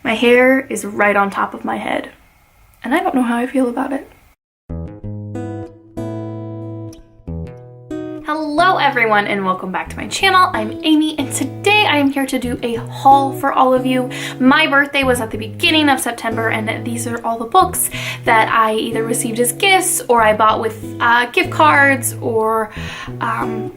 My hair is right on top of my head, and I don't know how I feel about it. Hello everyone and welcome back to my channel. I'm Amy and today I am here to do a haul for all of you. My birthday was at the beginning of September and these are all the books that I either received as gifts or I bought with gift cards or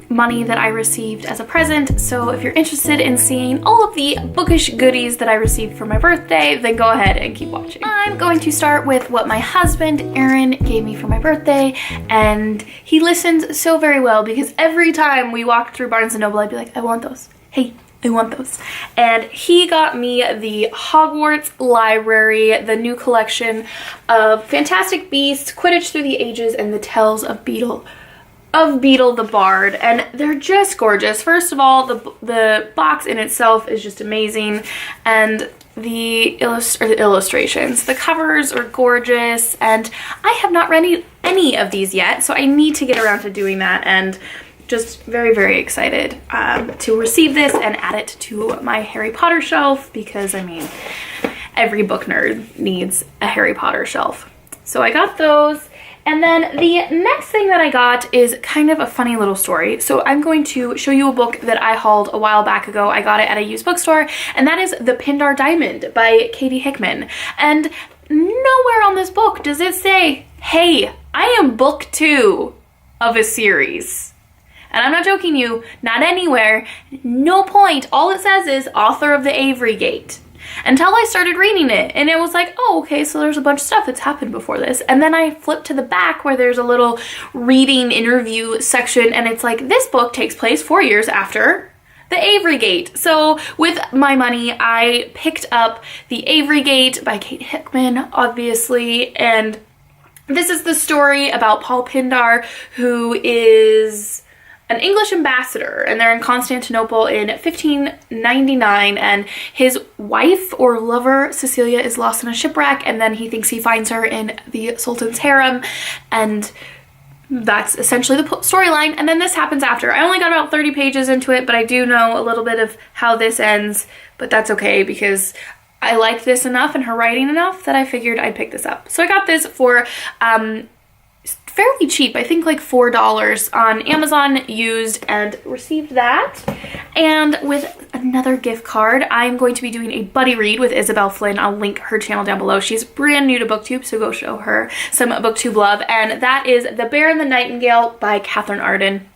money that I received as a present. So if you're interested in seeing all of the bookish goodies that I received for my birthday, then go ahead and keep watching. I'm going to start with what my husband Aaron gave me for my birthday, and he listens so very well because every time we walked through Barnes & Noble, I'd be like, I want those. Hey, I want those. And he got me the Hogwarts Library, the new collection of Fantastic Beasts, Quidditch Through the Ages, and the Tales of Beedle the Bard, and they're just gorgeous. First of all, the box in itself is just amazing, and the illustrations, the covers are gorgeous, and I have not read any of these yet, so I need to get around to doing that, and just very, very excited to receive this and add it to my Harry Potter shelf, because I mean, every book nerd needs a Harry Potter shelf. So I got those. And then the next thing that I got is kind of a funny little story. So I'm going to show you a book that I hauled a while back ago. I got it at a used bookstore, and that is The Pindar Diamond by Katie Hickman. And nowhere on this book does it say, hey, I am book 2 of a series. And I'm not joking you, not anywhere, no point. All it says is author of the Avery Gate. Until I started reading it, and it was like, oh, okay, so there's a bunch of stuff that's happened before this. And then I flipped to the back where there's a little reading interview section, and it's like, this book takes place 4 years after the Avery Gate. So with my money, I picked up The Avery Gate by Kate Hickman, obviously, and this is the story about Paul Pindar, who is an English ambassador, and they're in Constantinople in 1599, and his wife or lover Cecilia is lost in a shipwreck, and then he thinks he finds her in the Sultan's harem, and that's essentially the storyline. And then this happens after. I only got about 30 pages into it, but I do know a little bit of how this ends, but that's okay because I liked this enough and her writing enough that I figured I'd pick this up. So I got this for fairly cheap, I think like $4 on Amazon used, and received that. And with another gift card, I'm going to be doing a buddy read with Isabel Flynn. I'll link her channel down below. She's brand new to BookTube, so go show her some BookTube love. And that is The Bear and the Nightingale by Catherine Arden.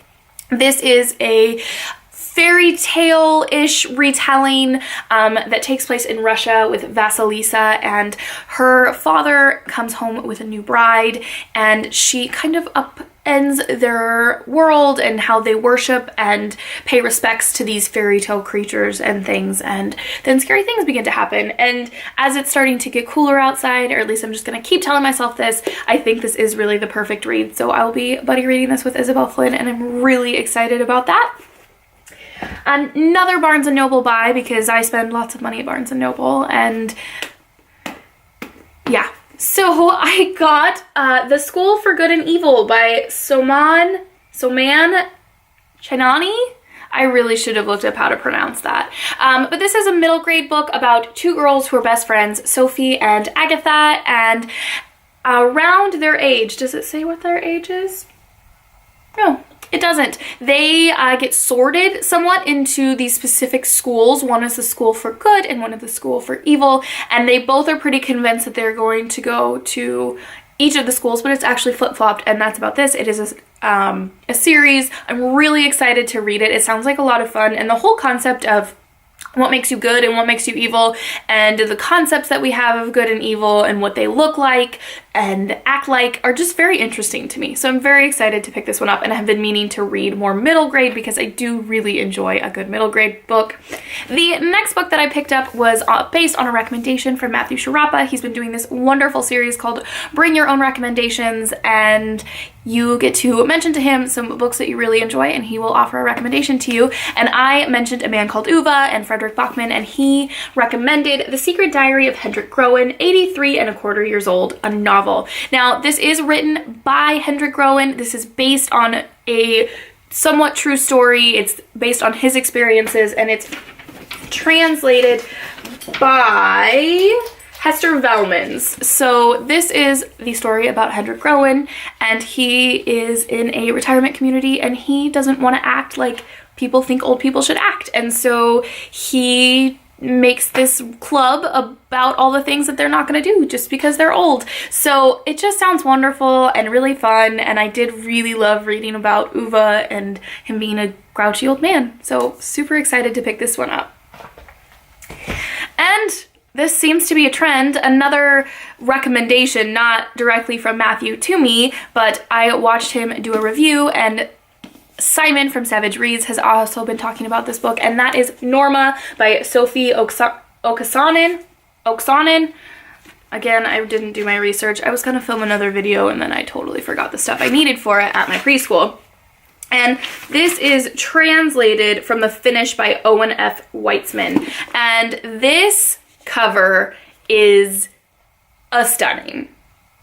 This is a fairy tale-ish retelling that takes place in Russia with Vasilisa, and her father comes home with a new bride, and she kind of upends their world and how they worship and pay respects to these fairy tale creatures and things, and then scary things begin to happen. And as it's starting to get cooler outside, or at least I'm just gonna keep telling myself this, I think this is really the perfect read. So I will be buddy reading this with Isabel Flynn, and I'm really excited about that. Another Barnes & Noble buy, because I spend lots of money at Barnes & Noble, and yeah. So I got The School for Good and Evil by Soman Chainani. I really should have looked up how to pronounce that. But this is a middle grade book about two girls who are best friends, Sophie and Agatha, and around their age, does it say what their age is? No. It doesn't. They get sorted somewhat into these specific schools. One is the school for good and one is the school for evil, and they both are pretty convinced that they're going to go to each of the schools, but it's actually flip-flopped, and that's about this. It is a series. I'm really excited to read it. It sounds like a lot of fun, and the whole concept of what makes you good and what makes you evil, and the concepts that we have of good and evil and what they look like and act like are just very interesting to me. So I'm very excited to pick this one up, and I have been meaning to read more middle grade because I do really enjoy a good middle grade book. The next book that I picked up was based on a recommendation from Matthew Sharapa. He's been doing this wonderful series called Bring Your Own Recommendations, and you get to mention to him some books that you really enjoy, and he will offer a recommendation to you. And I mentioned A Man Called Uva and Frederick Bachman, and he recommended The Secret Diary of Hendrick Crowe, 83 and a quarter years old, a novel. Now, this is written by Hendrick Crowe. This is based on a somewhat true story. It's based on his experiences, and it's translated by Hester Velmans. So this is the story about Hendrick Crowe, and he is in a retirement community and he doesn't want to act like people think old people should act. And so he makes this club about all the things that they're not going to do just because they're old. So it just sounds wonderful and really fun, and I did really love reading about Uwe and him being a grouchy old man. So super excited to pick this one up. And this seems to be a trend. Another recommendation, not directly from Matthew to me, but I watched him do a review, and Simon from Savage Reads has also been talking about this book, and that is Norma by Sophie Oksanen. Again, I didn't do my research. I was going to film another video and then I totally forgot the stuff I needed for it at my preschool. And this is translated from the Finnish by Owen F. Weitzman. And this cover is stunning.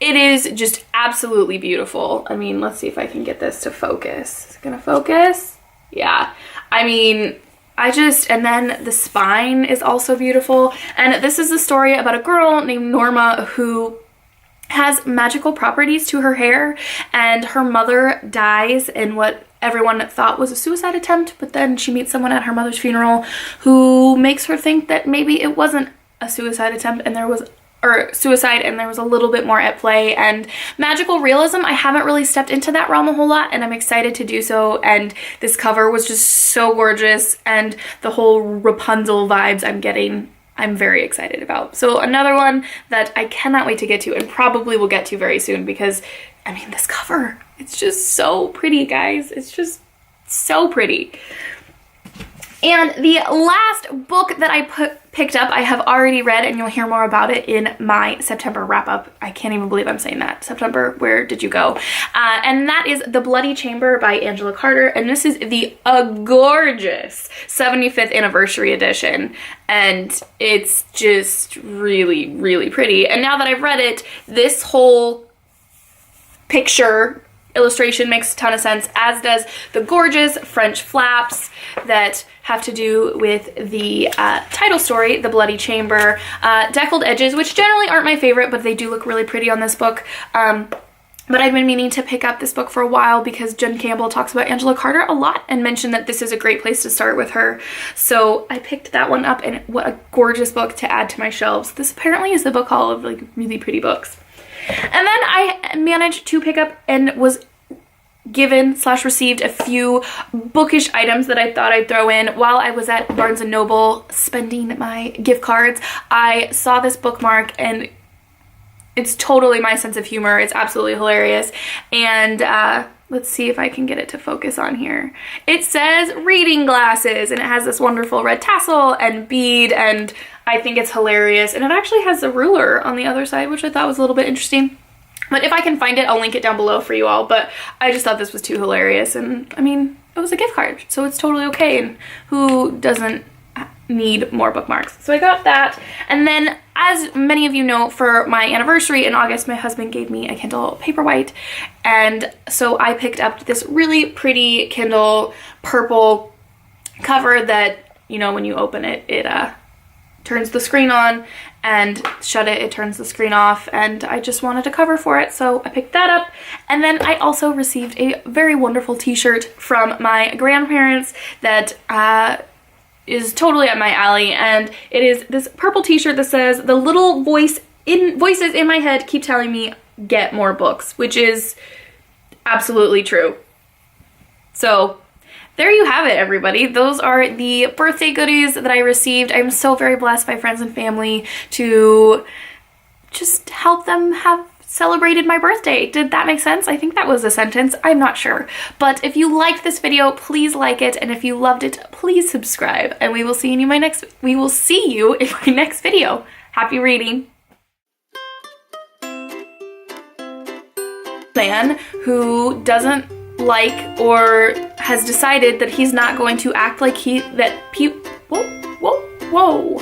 It is just absolutely beautiful. I mean, let's see if I can get this to focus. Is it gonna focus? Yeah. I mean, and then the spine is also beautiful. And this is a story about a girl named Norma who has magical properties to her hair, and her mother dies in what everyone thought was a suicide attempt, but then she meets someone at her mother's funeral who makes her think that maybe it wasn't a suicide attempt and there was a little bit more at play. And magical realism, I haven't really stepped into that realm a whole lot, and I'm excited to do so. And this cover was just so gorgeous, and the whole Rapunzel vibes I'm getting, I'm very excited about. So another one that I cannot wait to get to, and probably will get to very soon, because I mean, this cover, it's just so pretty, guys. It's just so pretty. And the last book that I picked up, I have already read, and you'll hear more about it in my September wrap-up. I can't even believe I'm saying that. September, where did you go? And that is The Bloody Chamber by Angela Carter, and this is the gorgeous 75th anniversary edition, and it's just really, really pretty. And now that I've read it, this whole picture illustration makes a ton of sense, as does the gorgeous French flaps that have to do with the title story, The Bloody Chamber. Deckled edges, which generally aren't my favorite, but they do look really pretty on this book. But I've been meaning to pick up this book for a while because Jen Campbell talks about Angela Carter a lot and mentioned that this is a great place to start with her. So I picked that one up, and what a gorgeous book to add to my shelves. This apparently is the book haul of like really pretty books. And then I managed to pick up and was given/received a few bookish items that I thought I'd throw in while I was at Barnes & Noble spending my gift cards. I saw this bookmark, and it's totally my sense of humor. It's absolutely hilarious. And let's see if I can get it to focus on here. It says reading glasses, and it has this wonderful red tassel and bead, and I think it's hilarious. And it actually has a ruler on the other side, which I thought was a little bit interesting. But if I can find it, I'll link it down below for you all. But I just thought this was too hilarious. And I mean, it was a gift card, so it's totally okay. And who doesn't need more bookmarks? So I got that. And then, as many of you know, for my anniversary in August, my husband gave me a Kindle Paperwhite. And so I picked up this really pretty Kindle purple cover that, you know, when you open it, it turns the screen on, and shut it turns the screen off, and I just wanted a cover for it, so I picked that up. And then I also received a very wonderful t-shirt from my grandparents that is totally up my alley, and it is this purple t-shirt that says, "The little voices in my head keep telling me get more books," which is absolutely true. So there you have it, everybody. Those are the birthday goodies that I received. I'm so very blessed by friends and family to just help them have celebrated my birthday. Did that make sense? I think that was a sentence. I'm not sure. But if you liked this video, please like it. And if you loved it, please subscribe. And we will see you in my next video. Happy reading. Man who doesn't like or has decided that he's not going to act like whoa.